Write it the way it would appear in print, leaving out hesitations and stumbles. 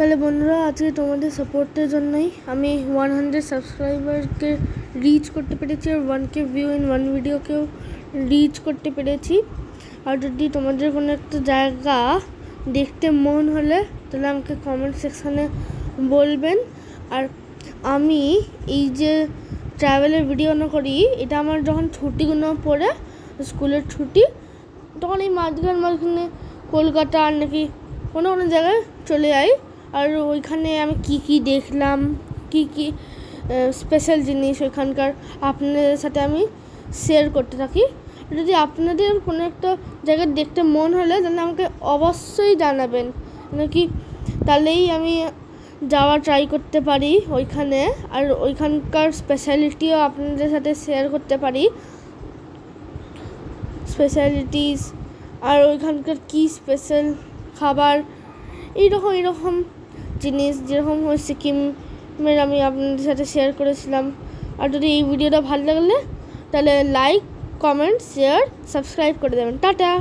তাহলে বন্ধুরা, আজকে তোমাদের সাপোর্টের জন্যই আমি 100 সাবস্ক্রাইবারকে রিচ করতে পেরেছি আর 1K ভিউ ইন 1 ভিডিওকেও রিচ করতে পেরেছি। আর যদি তোমাদের কোনো একটা জায়গা দেখতে মন হলে তাহলে আমাকে কমেন্ট সেকশানে বলবেন। আর আমি এই যে ট্রাভেলের ভিডিও না করি, এটা আমার যখন ছুটিগুলো পড়ে, স্কুলের ছুটি, তখন এই মাঝখানে কলকাতা আর নাকি কোনো জায়গায় চলে যাই। আর ওইখানে আমি কি দেখলাম, কি স্পেশাল জিনিস ওইখানকার, আপনাদের সাথে আমি শেয়ার করতে থাকি। যদি আপনাদের কোনো একটা জায়গা দেখতে মন হলে তাহলে আমাকে অবশ্যই জানাবেন, নাকি তাহলেই আমি যাওয়া ট্রাই করতে পারি ওইখানে। আর ওইখানকার স্পেশালিটিও আপনাদের সাথে শেয়ার করতে পারি, স্পেশালিটিস আর ওইখানকার কি স্পেশাল খাবার, এইরকম জিনিস যেরকম সিকিমের আমি আপনাদের সাথে শেয়ার করেছিলাম। আর যদি এই ভিডিওটা ভালো লাগলে তাহলে লাইক, কমেন্ট, শেয়ার, সাবস্ক্রাইব করে দেবেন। টাটা।